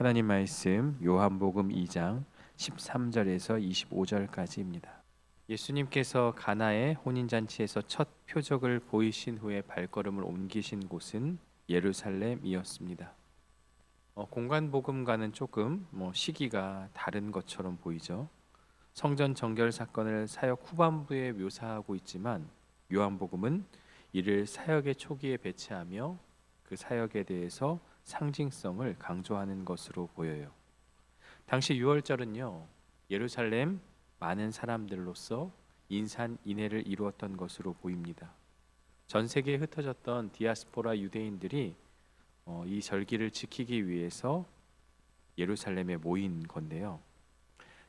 하나님 말씀 요한복음 2장 13절에서 25절까지입니다. 예수님께서 가나의 혼인잔치에서 첫 표적을 보이신 후에 발걸음을 옮기신 곳은 예루살렘이었습니다. 공간복음과는 조금 시기가 다른 것처럼 보이죠. 성전 정결 사건을 사역 후반부에 묘사하고 있지만 요한복음은 이를 사역의 초기에 배치하며 그 사역에 대해서 상징성을 강조하는 것으로 보여요. 당시 유월절은요, 예루살렘 많은 사람들로서 인산인해를 이루었던 것으로 보입니다. 전 세계에 흩어졌던 디아스포라 유대인들이 이 절기를 지키기 위해서 예루살렘에 모인 건데요.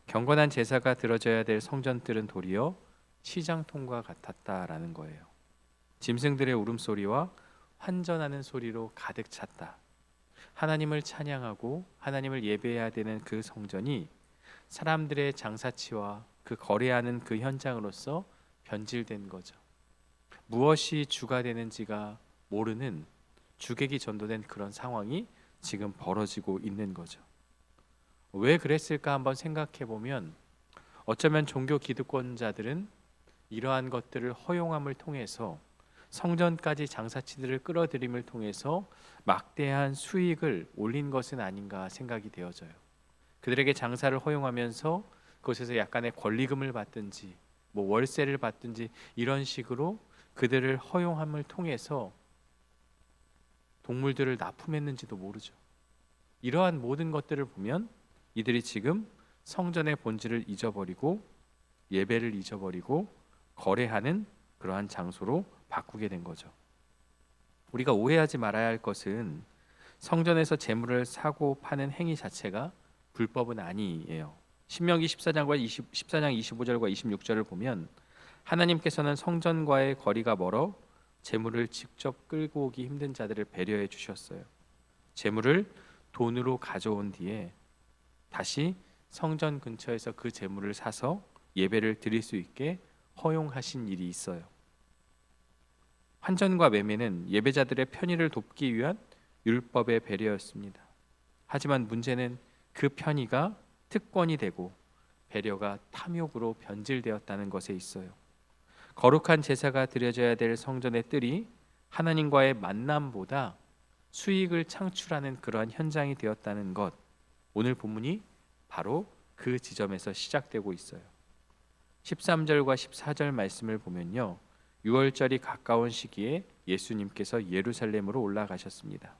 경건한 제사가 드려져야 될 성전들은 도리어 시장통과 같았다라는 거예요. 짐승들의 울음소리와 환전하는 소리로 가득 찼다. 하나님을 찬양하고 하나님을 예배해야 되는 그 성전이 사람들의 장사치와 그 거래하는 그 현장으로서 변질된 거죠. 무엇이 주가 되는지가 모르는 주객이 전도된 그런 상황이 지금 벌어지고 있는 거죠. 왜 그랬을까 한번 생각해 보면 어쩌면 종교 기득권자들은 이러한 것들을 허용함을 통해서 성전까지 장사치들을 끌어들임을 통해서 막대한 수익을 올린 것은 아닌가 생각이 되어져요. 그들에게 장사를 허용하면서 그것에서 약간의 권리금을 받든지 월세를 받든지 이런 식으로 그들을 허용함을 통해서 동물들을 납품했는지도 모르죠. 이러한 모든 것들을 보면 이들이 지금 성전의 본질을 잊어버리고 예배를 잊어버리고 거래하는 그러한 장소로 바꾸게 된 거죠. 우리가 오해하지 말아야 할 것은 성전에서 재물을 사고 파는 행위 자체가 불법은 아니에요. 신명기 14장 25절과 26절을 보면 하나님께서는 성전과의 거리가 멀어 재물을 직접 끌고 오기 힘든 자들을 배려해 주셨어요. 재물을 돈으로 가져온 뒤에 다시 성전 근처에서 그 재물을 사서 예배를 드릴 수 있게 허용하신 일이 있어요. 환전과 매매는 예배자들의 편의를 돕기 위한 율법의 배려였습니다. 하지만 문제는 그 편의가 특권이 되고 배려가 탐욕으로 변질되었다는 것에 있어요. 거룩한 제사가 드려져야 될 성전의 뜰이 하나님과의 만남보다 수익을 창출하는 그러한 현장이 되었다는 것, 오늘 본문이 바로 그 지점에서 시작되고 있어요. 13절과 14절 말씀을 보면요, 6월절이 가까운 시기에 예수님께서 예루살렘으로 올라가셨습니다.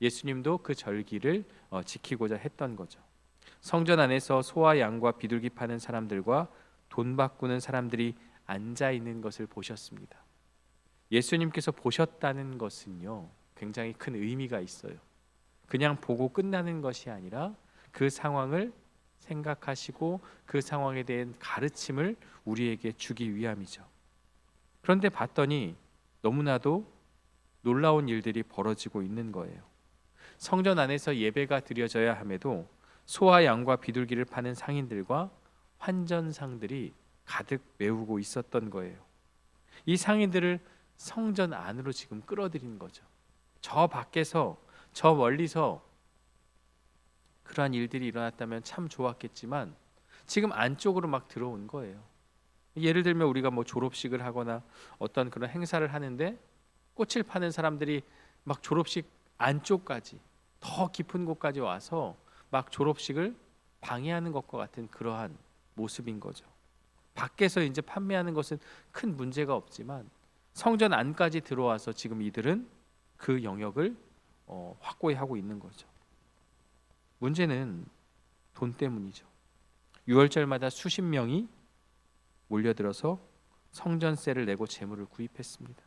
예수님도 그 절기를 지키고자 했던 거죠. 성전 안에서 소와 양과 비둘기 파는 사람들과 돈 바꾸는 사람들이 앉아 있는 것을 보셨습니다. 예수님께서 보셨다는 것은요, 굉장히 큰 의미가 있어요. 그냥 보고 끝나는 것이 아니라 그 상황을 생각하시고 그 상황에 대한 가르침을 우리에게 주기 위함이죠. 그런데 봤더니 너무나도 놀라운 일들이 벌어지고 있는 거예요. 성전 안에서 예배가 드려져야 함에도 소와 양과 비둘기를 파는 상인들과 환전상들이 가득 메우고 있었던 거예요. 이 상인들을 성전 안으로 지금 끌어들인 거죠. 저 밖에서 저 멀리서 그러한 일들이 일어났다면 참 좋았겠지만 지금 안쪽으로 막 들어온 거예요. 예를 들면 우리가 졸업식을 하거나 어떤 그런 행사를 하는데 꽃을 파는 사람들이 막 졸업식 안쪽까지 더 깊은 곳까지 와서 막 졸업식을 방해하는 것과 같은 그러한 모습인 거죠. 밖에서 이제 판매하는 것은 큰 문제가 없지만 성전 안까지 들어와서 지금 이들은 그 영역을 확고히 하고 있는 거죠. 문제는 돈 때문이죠. 6월절마다 수십 명이 몰려들어서 성전세를 내고 재물을 구입했습니다.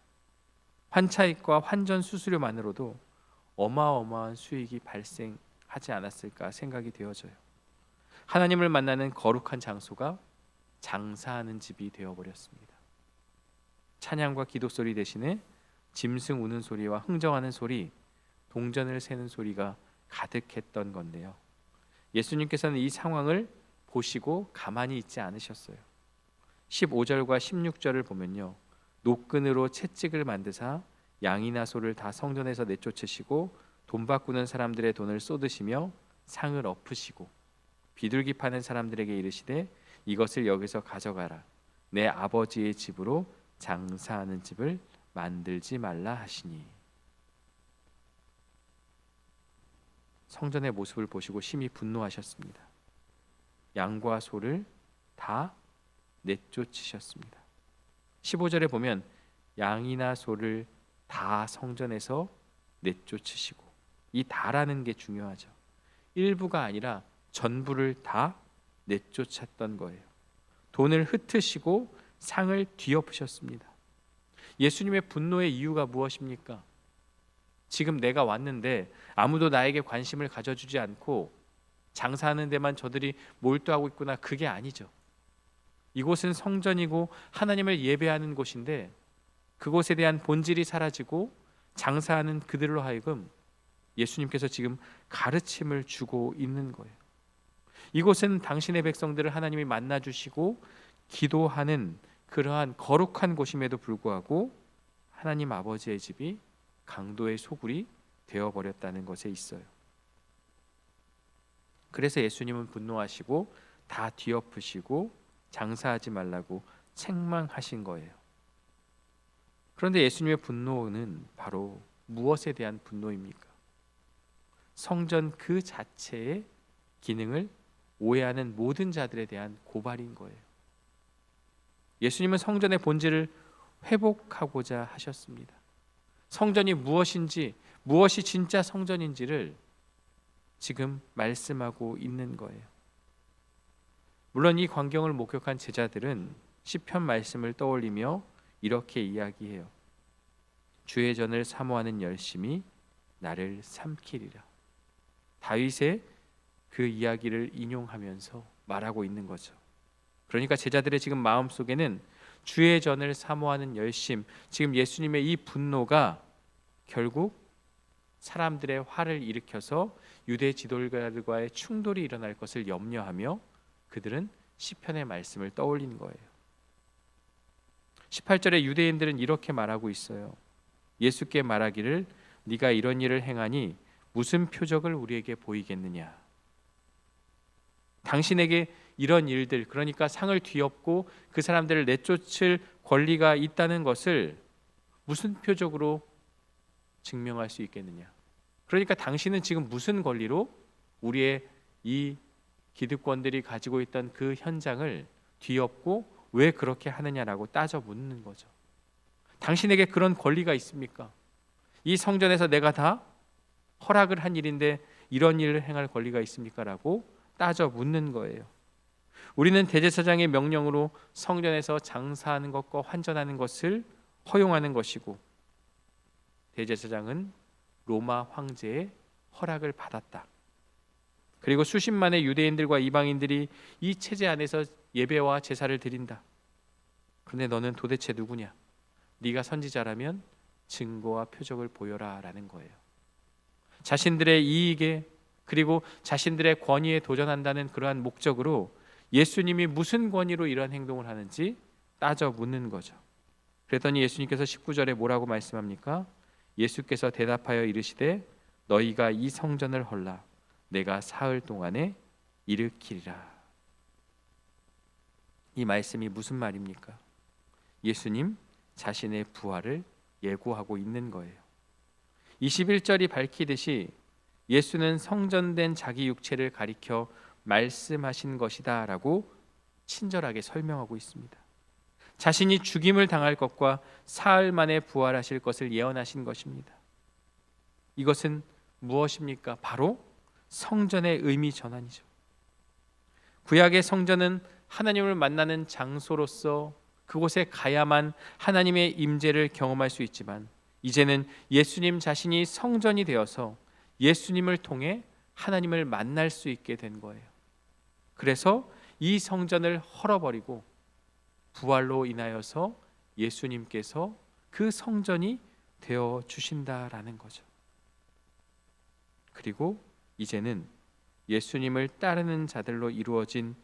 환차익과 환전 수수료만으로도 어마어마한 수익이 발생하지 않았을까 생각이 되어져요. 하나님을 만나는 거룩한 장소가 장사하는 집이 되어버렸습니다. 찬양과 기도 소리 대신에 짐승 우는 소리와 흥정하는 소리, 동전을 세는 소리가 가득했던 건데요. 예수님께서는 이 상황을 보시고 가만히 있지 않으셨어요. 15절과 16절을 보면요, 노끈으로 채찍을 만드사 양이나 소를 다 성전에서 내쫓으시고 돈 바꾸는 사람들의 돈을 쏟으시며 상을 엎으시고 비둘기 파는 사람들에게 이르시되 이것을 여기서 가져가라. 내 아버지의 집으로 장사하는 집을 만들지 말라 하시니. 성전의 모습을 보시고 심히 분노하셨습니다. 양과 소를 다 내쫓으셨습니다. 15절에 보면 양이나 소를 다 성전에서 내쫓으시고, 이 다라는 게 중요하죠. 일부가 아니라 전부를 다 내쫓았던 거예요. 돈을 흩으시고 상을 뒤엎으셨습니다. 예수님의 분노의 이유가 무엇입니까? 지금 내가 왔는데 아무도 나에게 관심을 가져주지 않고 장사하는 데만 저들이 몰두하고 있구나, 그게 아니죠. 이곳은 성전이고 하나님을 예배하는 곳인데 그곳에 대한 본질이 사라지고 장사하는 그들로 하여금 예수님께서 지금 가르침을 주고 있는 거예요. 이곳은 당신의 백성들을 하나님이 만나주시고 기도하는 그러한 거룩한 곳임에도 불구하고 하나님 아버지의 집이 강도의 소굴이 되어버렸다는 것에 있어요. 그래서 예수님은 분노하시고 다 뒤엎으시고 장사하지 말라고 책망하신 거예요. 그런데 예수님의 분노는 바로 무엇에 대한 분노입니까? 성전 그 자체의 기능을 오해하는 모든 자들에 대한 고발인 거예요. 예수님은 성전의 본질을 회복하고자 하셨습니다. 성전이 무엇인지, 무엇이 진짜 성전인지를 지금 말씀하고 있는 거예요. 물론 이 광경을 목격한 제자들은 시편 말씀을 떠올리며 이렇게 이야기해요. 주의 전을 사모하는 열심이 나를 삼키리라. 다윗의 그 이야기를 인용하면서 말하고 있는 거죠. 그러니까 제자들의 지금 마음속에는 주의 전을 사모하는 열심, 지금 예수님의 이 분노가 결국 사람들의 화를 일으켜서 유대 지도자들과의 충돌이 일어날 것을 염려하며 그들은 시편의 말씀을 떠올린 거예요. 18절에 유대인들은 이렇게 말하고 있어요. 예수께 말하기를 네가 이런 일을 행하니 무슨 표적을 우리에게 보이겠느냐. 당신에게 이런 일들, 그러니까 상을 뒤엎고 그 사람들을 내쫓을 권리가 있다는 것을 무슨 표적으로 증명할 수 있겠느냐. 그러니까 당신은 지금 무슨 권리로 우리의 이 기득권들이 가지고 있던 그 현장을 뒤엎고 왜 그렇게 하느냐라고 따져 묻는 거죠. 당신에게 그런 권리가 있습니까? 이 성전에서 내가 다 허락을 한 일인데 이런 일을 행할 권리가 있습니까? 라고 따져 묻는 거예요. 우리는 대제사장의 명령으로 성전에서 장사하는 것과 환전하는 것을 허용하는 것이고, 대제사장은 로마 황제의 허락을 받았다. 그리고 수십만의 유대인들과 이방인들이 이 체제 안에서 예배와 제사를 드린다. 그런데 너는 도대체 누구냐? 네가 선지자라면 증거와 표적을 보여라 라는 거예요. 자신들의 이익에 그리고 자신들의 권위에 도전한다는 그러한 목적으로 예수님이 무슨 권위로 이런 행동을 하는지 따져 묻는 거죠. 그랬더니 예수님께서 19절에 뭐라고 말씀합니까? 예수께서 대답하여 이르시되 너희가 이 성전을 헐라 내가 사흘 동안에 일으키리라. 이 말씀이 무슨 말입니까? 예수님 자신의 부활을 예고하고 있는 거예요. 21절이 밝히듯이 예수는 성전된 자기 육체를 가리켜 말씀하신 것이다 라고 친절하게 설명하고 있습니다. 자신이 죽임을 당할 것과 사흘 만에 부활하실 것을 예언하신 것입니다. 이것은 무엇입니까? 바로 성전의 의미 전환이죠. 구약의 성전은 하나님을 만나는 장소로서 그곳에 가야만 하나님의 임재를 경험할 수 있지만, 이제는 예수님 자신이 성전이 되어서 예수님을 통해 하나님을 만날 수 있게 된 거예요. 그래서 이 성전을 헐어버리고 부활로 인하여서 예수님께서 그 성전이 되어 주신다라는 거죠. 그리고 이제는 예수님을 따르는 자들로 이루어진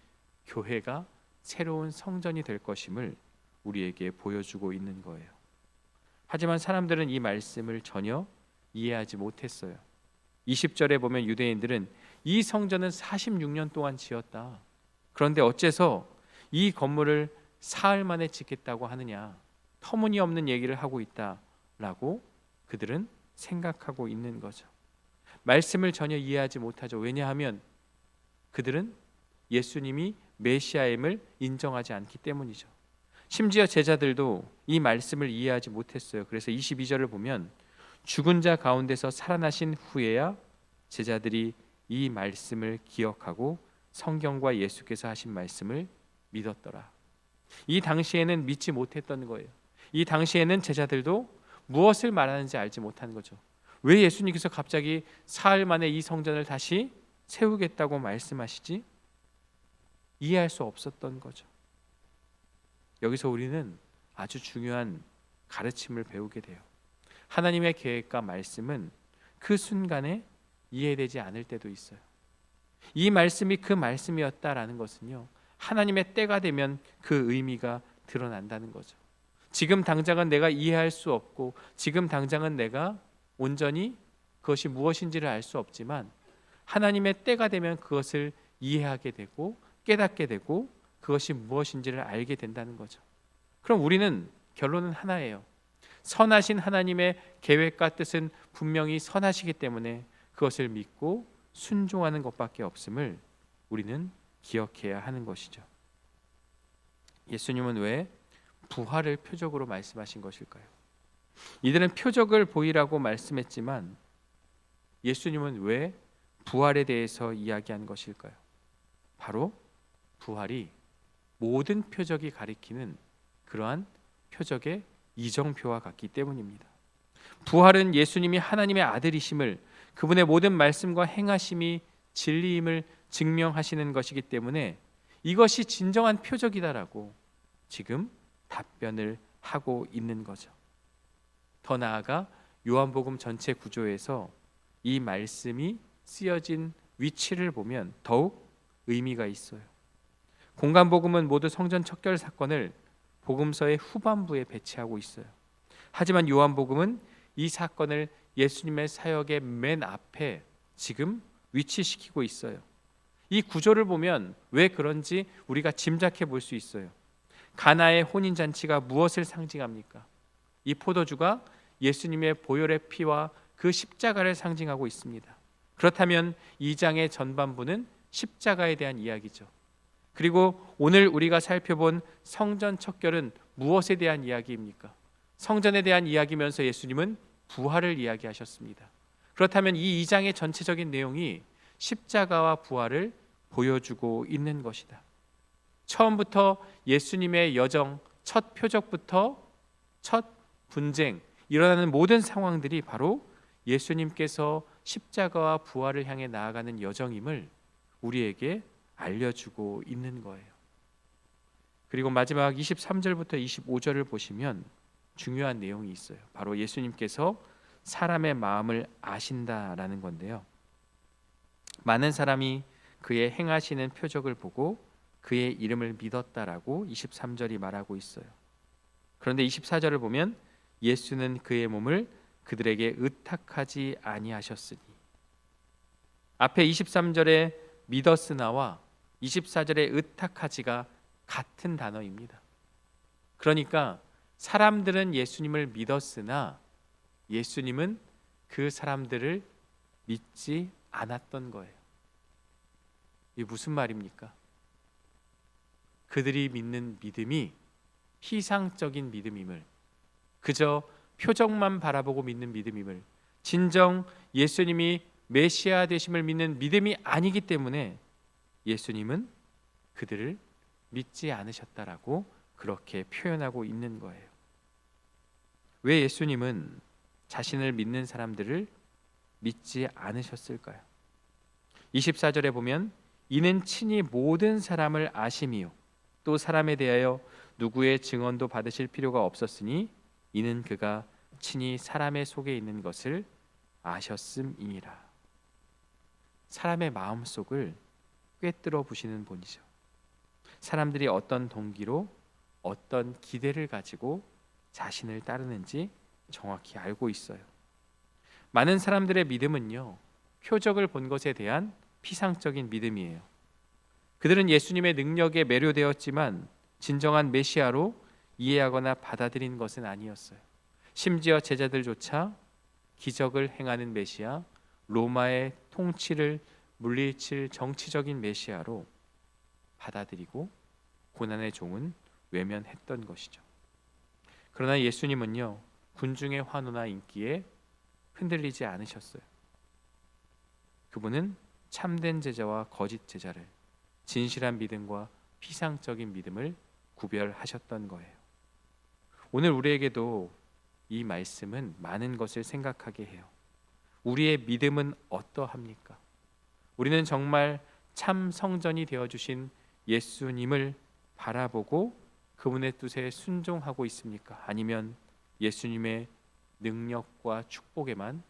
교회가 새로운 성전이 될 것임을 우리에게 보여주고 있는 거예요. 하지만 사람들은 이 말씀을 전혀 이해하지 못했어요. 20절에 보면 유대인들은 이 성전은 46년 동안 지었다. 그런데 어째서 이 건물을 사흘 만에 짓겠다고 하느냐? 터무니없는 얘기를 하고 있다라고 그들은 생각하고 있는 거죠. 말씀을 전혀 이해하지 못하죠. 왜냐하면 그들은 예수님이 메시아임을 인정하지 않기 때문이죠. 심지어 제자들도 이 말씀을 이해하지 못했어요. 그래서 22절을 보면 죽은 자 가운데서 살아나신 후에야 제자들이 이 말씀을 기억하고 성경과 예수께서 하신 말씀을 믿었더라. 이 당시에는 믿지 못했던 거예요. 이 당시에는 제자들도 무엇을 말하는지 알지 못한 거죠. 왜 예수님께서 갑자기 사흘 만에 이 성전을 다시 세우겠다고 말씀하시지? 이해할 수 없었던 거죠. 여기서 우리는 아주 중요한 가르침을 배우게 돼요. 하나님의 계획과 말씀은 그 순간에 이해되지 않을 때도 있어요. 이 말씀이 그 말씀이었다라는 것은요, 하나님의 때가 되면 그 의미가 드러난다는 거죠. 지금 당장은 내가 이해할 수 없고 지금 당장은 내가 온전히 그것이 무엇인지를 알 수 없지만 하나님의 때가 되면 그것을 이해하게 되고 깨닫게 되고 그것이 무엇인지를 알게 된다는 거죠. 그럼 우리는 결론은 하나예요. 선하신 하나님의 계획과 뜻은 분명히 선하시기 때문에 그것을 믿고 순종하는 것밖에 없음을 우리는 기억해야 하는 것이죠. 예수님은 왜 부활을 표적으로 말씀하신 것일까요? 이들은 표적을 보이라고 말씀했지만 예수님은 왜 부활에 대해서 이야기한 것일까요? 바로 부활이 모든 표적이 가리키는 그러한 표적의 이정표와 같기 때문입니다. 부활은 예수님이 하나님의 아들이심을, 그분의 모든 말씀과 행하심이 진리임을 증명하시는 것이기 때문에 이것이 진정한 표적이다라고 지금 답변을 하고 있는 거죠. 더 나아가 요한복음 전체 구조에서 이 말씀이 쓰여진 위치를 보면 더욱 의미가 있어요. 공간복음은 모두 성전 척결 사건을 복음서의 후반부에 배치하고 있어요. 하지만 요한복음은 이 사건을 예수님의 사역의 맨 앞에 지금 위치시키고 있어요. 이 구조를 보면 왜 그런지 우리가 짐작해 볼 수 있어요. 가나의 혼인잔치가 무엇을 상징합니까? 이 포도주가 예수님의 보혈의 피와 그 십자가를 상징하고 있습니다. 그렇다면 2장의 전반부는 십자가에 대한 이야기죠. 그리고 오늘 우리가 살펴본 성전 척결은 무엇에 대한 이야기입니까? 성전에 대한 이야기면서 예수님은 부활을 이야기하셨습니다. 그렇다면 이 2장의 전체적인 내용이 십자가와 부활을 보여주고 있는 것이다. 처음부터 예수님의 여정, 첫 표적부터 첫 분쟁, 일어나는 모든 상황들이 바로 예수님께서 십자가와 부활을 향해 나아가는 여정임을 우리에게 알려주고 있는 거예요. 그리고 마지막 23절부터 25절을 보시면 중요한 내용이 있어요. 바로 예수님께서 사람의 마음을 아신다라는 건데요. 많은 사람이 그의 행하시는 표적을 보고 그의 이름을 믿었다라고 23절이 말하고 있어요. 그런데 24절을 보면 예수는 그의 몸을 그들에게 의탁하지 아니하셨으니, 앞에 23절에 믿었으나와 24절에 의탁하지가 같은 단어입니다. 그러니까 사람들은 예수님을 믿었으나 예수님은 그 사람들을 믿지 않았던 거예요. 이게 무슨 말입니까? 그들이 믿는 믿음이 피상적인 믿음임을, 그저 표적만 바라보고 믿는 믿음임을, 진정 예수님이 메시아 되심을 믿는 믿음이 아니기 때문에 예수님은 그들을 믿지 않으셨다라고 그렇게 표현하고 있는 거예요. 왜 예수님은 자신을 믿는 사람들을 믿지 않으셨을까요? 24절에 보면 이는 친히 모든 사람을 아심이요 또 사람에 대하여 누구의 증언도 받으실 필요가 없었으니 이는 그가 친히 사람의 속에 있는 것을 아셨음이니라. 사람의 마음속을 꿰뚫어 보시는 분이죠. 사람들이 어떤 동기로 어떤 기대를 가지고 자신을 따르는지 정확히 알고 있어요. 많은 사람들의 믿음은요, 표적을 본 것에 대한 피상적인 믿음이에요. 그들은 예수님의 능력에 매료되었지만 진정한 메시아로 이해하거나 받아들인 것은 아니었어요. 심지어 제자들조차 기적을 행하는 메시아, 로마의 통치를 물리칠 정치적인 메시아로 받아들이고 고난의 종은 외면했던 것이죠. 그러나 예수님은요, 군중의 환호나 인기에 흔들리지 않으셨어요. 그분은 참된 제자와 거짓 제자를, 진실한 믿음과 피상적인 믿음을 구별하셨던 거예요. 오늘 우리에게도 이 말씀은 많은 것을 생각하게 해요. 우리의 믿음은 어떠합니까? 우리는 정말 참 성전이 되어주신 예수님을 바라보고 그분의 뜻에 순종하고 있습니까? 아니면 예수님의 능력과 축복에만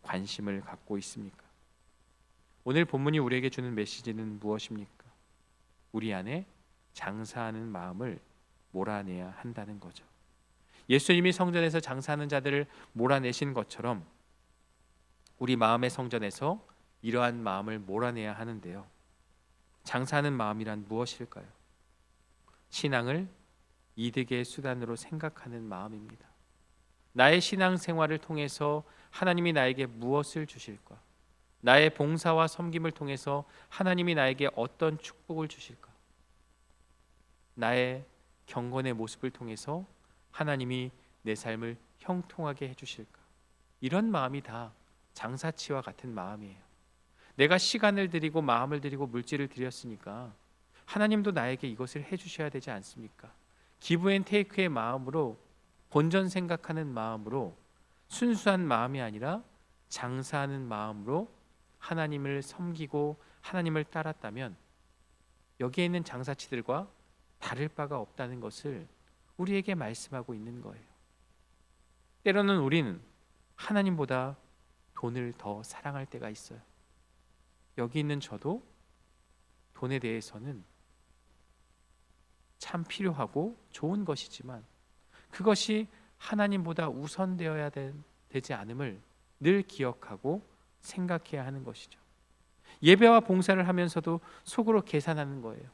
관심을 갖고 있습니까? 오늘 본문이 우리에게 주는 메시지는 무엇입니까? 우리 안에 장사하는 마음을 몰아내야 한다는 거죠. 예수님이 성전에서 장사하는 자들을 몰아내신 것처럼 우리 마음의 성전에서 이러한 마음을 몰아내야 하는데요. 장사하는 마음이란 무엇일까요? 신앙을 이득의 수단으로 생각하는 마음입니다. 나의 신앙 생활을 통해서 하나님이 나에게 무엇을 주실까? 나의 봉사와 섬김을 통해서 하나님이 나에게 어떤 축복을 주실까? 나의 경건의 모습을 통해서 하나님이 내 삶을 형통하게 해주실까? 이런 마음이 다 장사치와 같은 마음이에요. 내가 시간을 들이고 마음을 들이고 물질을 들였으니까 하나님도 나에게 이것을 해주셔야 되지 않습니까? 기브 앤 테이크의 마음으로, 본전 생각하는 마음으로, 순수한 마음이 아니라 장사하는 마음으로 하나님을 섬기고 하나님을 따랐다면 여기에 있는 장사치들과 다를 바가 없다는 것을 우리에게 말씀하고 있는 거예요. 때로는 우리는 하나님보다 돈을 더 사랑할 때가 있어요. 여기 있는 저도 돈에 대해서는 참 필요하고 좋은 것이지만 그것이 하나님보다 우선되어야 되지 않음을 늘 기억하고 생각해야 하는 것이죠. 예배와 봉사를 하면서도 속으로 계산하는 거예요.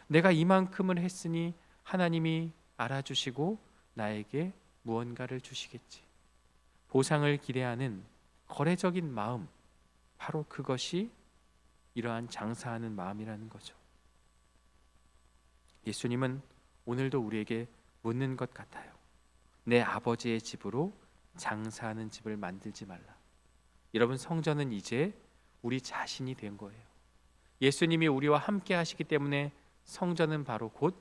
내가 이만큼을 했으니 하나님이 알아주시고 나에게 무언가를 주시겠지. 보상을 기대하는 거래적인 마음, 바로 그것이 이러한 장사하는 마음이라는 거죠. 예수님은 오늘도 우리에게 묻는 것 같아요. 내 아버지의 집으로 장사하는 집을 만들지 말라. 여러분, 성전은 이제 우리 자신이 된 거예요. 예수님이 우리와 함께 하시기 때문에 성전은 바로 곧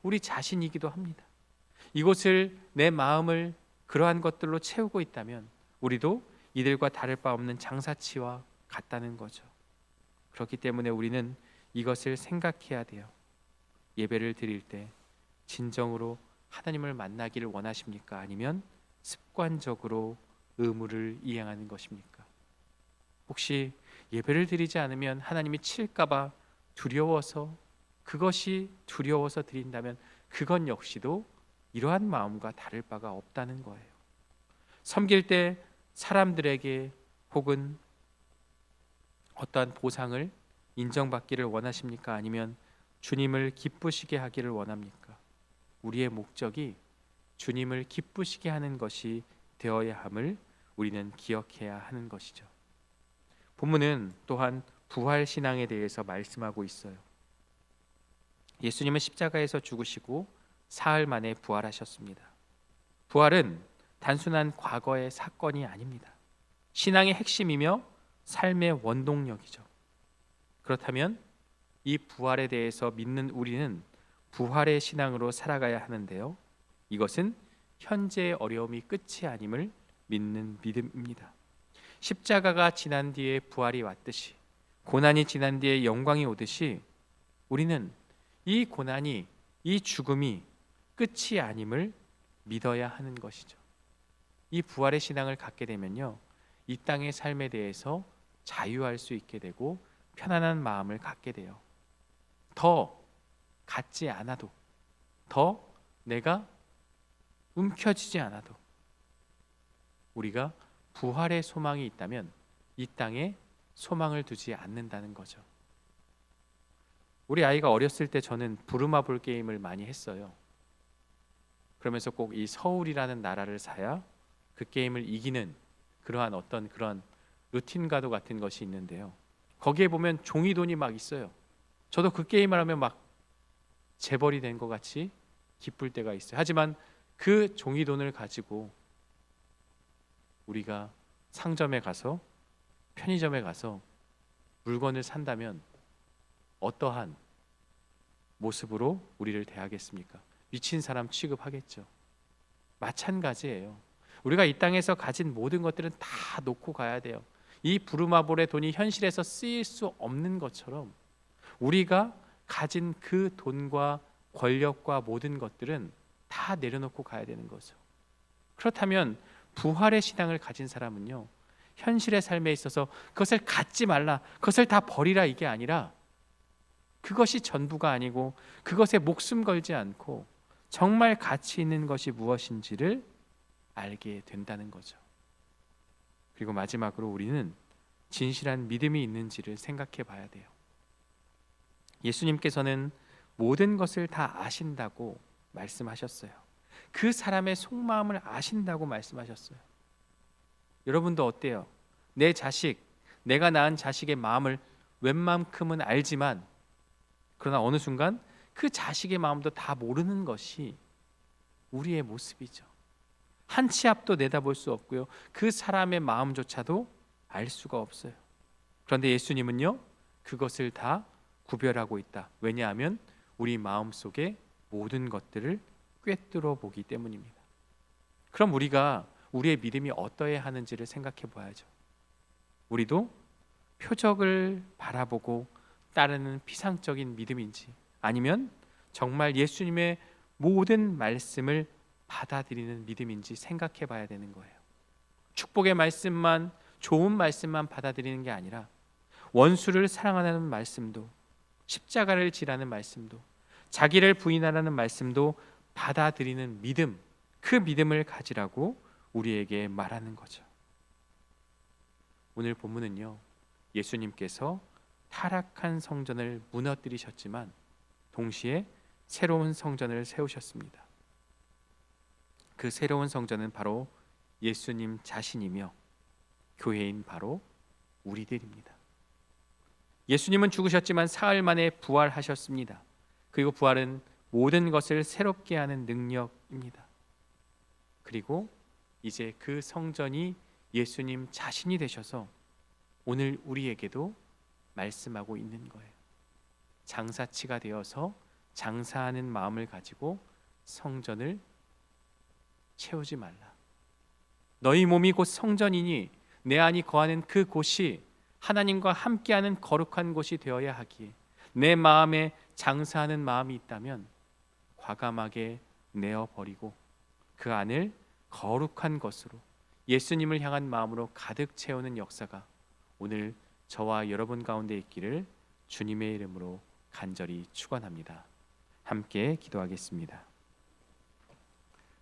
우리 자신이기도 합니다. 이곳을, 내 마음을 그러한 것들로 채우고 있다면 우리도 이들과 다를 바 없는 장사치와 같다는 거죠. 그렇기 때문에 우리는 이것을 생각해야 돼요. 예배를 드릴 때 진정으로 하나님을 만나기를 원하십니까? 아니면 습관적으로 의무를 이행하는 것입니까? 혹시 예배를 드리지 않으면 하나님이 칠까봐 두려워서, 그것이 두려워서 드린다면 그건 역시도 이러한 마음과 다를 바가 없다는 거예요. 섬길 때 사람들에게 혹은 어떠한 보상을 인정받기를 원하십니까? 아니면 주님을 기쁘시게 하기를 원합니까? 우리의 목적이 주님을 기쁘시게 하는 것이 되어야 함을 우리는 기억해야 하는 것이죠. 본문은 또한 부활 신앙에 대해서 말씀하고 있어요. 예수님은 십자가에서 죽으시고 사흘 만에 부활하셨습니다. 부활은 단순한 과거의 사건이 아닙니다. 신앙의 핵심이며 삶의 원동력이죠. 그렇다면 이 부활에 대해서 믿는 우리는 부활의 신앙으로 살아가야 하는데요. 이것은 현재의 어려움이 끝이 아님을 믿는 믿음입니다. 십자가가 지난 뒤에 부활이 왔듯이, 고난이 지난 뒤에 영광이 오듯이 우리는 이 고난이, 이 죽음이 끝이 아님을 믿어야 하는 것이죠. 이 부활의 신앙을 갖게 되면요, 이 땅의 삶에 대해서 자유할 수 있게 되고 편안한 마음을 갖게 돼요. 더 갖지 않아도, 더 내가 움켜쥐지 않아도 우리가 부활의 소망이 있다면 이 땅에 소망을 두지 않는다는 거죠. 우리 아이가 어렸을 때 저는 부루마블 게임을 많이 했어요. 그러면서 꼭 이 서울이라는 나라를 사야 그 게임을 이기는 그러한 어떤 그런 루틴과도 같은 것이 있는데요. 거기에 보면 종이돈이 막 있어요. 저도 그 게임을 하면 막 재벌이 된 것 같이 기쁠 때가 있어요. 하지만 그 종이돈을 가지고 우리가 상점에 가서 편의점에 가서 물건을 산다면 어떠한 모습으로 우리를 대하겠습니까? 미친 사람 취급하겠죠. 마찬가지예요. 우리가 이 땅에서 가진 모든 것들은 다 놓고 가야 돼요. 이 부루마블의 돈이 현실에서 쓰일 수 없는 것처럼 우리가 가진 그 돈과 권력과 모든 것들은 다 내려놓고 가야 되는 거죠. 그렇다면 부활의 신앙을 가진 사람은요, 현실의 삶에 있어서 그것을 갖지 말라, 그것을 다 버리라 이게 아니라 그것이 전부가 아니고 그것에 목숨 걸지 않고 정말 가치 있는 것이 무엇인지를 알게 된다는 거죠. 그리고 마지막으로 우리는 진실한 믿음이 있는지를 생각해 봐야 돼요. 예수님께서는 모든 것을 다 아신다고 말씀하셨어요. 그 사람의 속마음을 아신다고 말씀하셨어요. 여러분도 어때요? 내 자식, 내가 낳은 자식의 마음을 웬만큼은 알지만 그러나 어느 순간 그 자식의 마음도 다 모르는 것이 우리의 모습이죠. 한 치 앞도 내다볼 수 없고요. 그 사람의 마음조차도 알 수가 없어요. 그런데 예수님은요, 그것을 다 구별하고 있다. 왜냐하면 우리 마음속에 모든 것들을 꿰뚫어 보기 때문입니다. 그럼 우리가 우리의 믿음이 어떠해야 하는지를 생각해 봐야죠. 우리도 표적을 바라보고 따르는 피상적인 믿음인지 아니면 정말 예수님의 모든 말씀을 받아들이는 믿음인지 생각해 봐야 되는 거예요. 축복의 말씀만, 좋은 말씀만 받아들이는 게 아니라 원수를 사랑하라는 말씀도, 십자가를 지라는 말씀도, 자기를 부인하라는 말씀도 받아들이는 믿음, 그 믿음을 가지라고 우리에게 말하는 거죠. 오늘 본문은요, 예수님께서 타락한 성전을 무너뜨리셨지만 동시에 새로운 성전을 세우셨습니다. 그 새로운 성전은 바로 예수님 자신이며 교회인 바로 우리들입니다. 예수님은 죽으셨지만 사흘 만에 부활하셨습니다. 그리고 부활은 모든 것을 새롭게 하는 능력입니다. 그리고 이제 그 성전이 예수님 자신이 되셔서 오늘 우리에게도 말씀하고 있는 거예요. 장사치가 되어서 장사하는 마음을 가지고 성전을 채우지 말라. 너희 몸이 곧 성전이니 내 안이 거하는 그 곳이 하나님과 함께하는 거룩한 곳이 되어야 하기에 내 마음에 장사하는 마음이 있다면 과감하게 내어버리고 그 안을 거룩한 것으로 예수님을 향한 마음으로 가득 채우는 역사가 오늘 저와 여러분 가운데 있기를 주님의 이름으로 간절히 축원합니다. 함께 기도하겠습니다.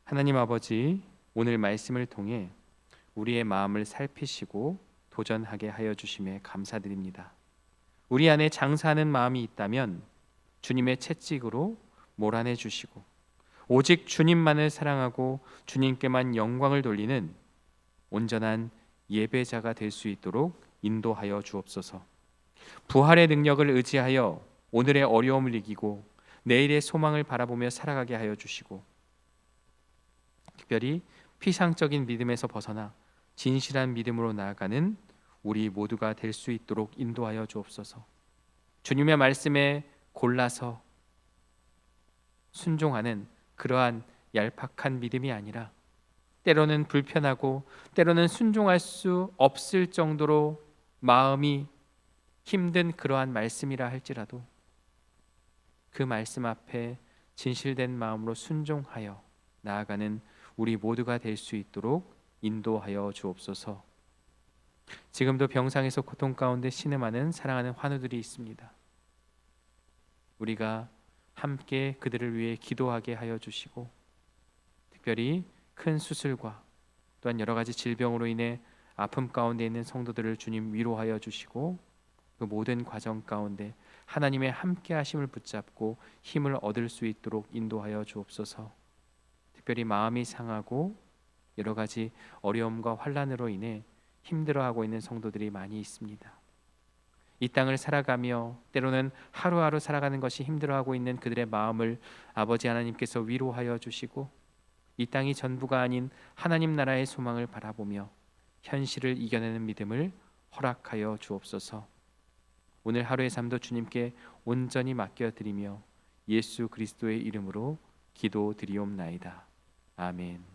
하나님 아버지, 오늘 말씀을 통해 우리의 마음을 살피시고 도전하게 하여 주심에 감사드립니다. 우리 안에 장사하는 마음이 있다면 주님의 채찍으로 몰아내 주시고 오직 주님만을 사랑하고 주님께만 영광을 돌리는 온전한 예배자가 될 수 있도록 인도하여 주옵소서. 부활의 능력을 의지하여 오늘의 어려움을 이기고 내일의 소망을 바라보며 살아가게 하여 주시고 특별히 피상적인 믿음에서 벗어나 진실한 믿음으로 나아가는 우리 모두가 될 수 있도록 인도하여 주옵소서. 주님의 말씀에 골라서 순종하는 그러한 얄팍한 믿음이 아니라 때로는 불편하고 때로는 순종할 수 없을 정도로 마음이 힘든 그러한 말씀이라 할지라도 그 말씀 앞에 진실된 마음으로 순종하여 나아가는 우리 모두가 될 수 있도록 인도하여 주옵소서. 지금도 병상에서 고통 가운데 신음하는 사랑하는 환우들이 있습니다. 우리가 함께 그들을 위해 기도하게 하여 주시고 특별히 큰 수술과 또한 여러 가지 질병으로 인해 아픔 가운데 있는 성도들을 주님 위로하여 주시고 그 모든 과정 가운데 하나님의 함께 하심을 붙잡고 힘을 얻을 수 있도록 인도하여 주옵소서. 특별히 마음이 상하고 여러 가지 어려움과 환난으로 인해 힘들어하고 있는 성도들이 많이 있습니다. 이 땅을 살아가며 때로는 하루하루 살아가는 것이 힘들어하고 있는 그들의 마음을 아버지 하나님께서 위로하여 주시고 이 땅이 전부가 아닌 하나님 나라의 소망을 바라보며 현실을 이겨내는 믿음을 허락하여 주옵소서. 오늘 하루의 삶도 주님께 온전히 맡겨드리며 예수 그리스도의 이름으로 기도드리옵나이다. 아멘.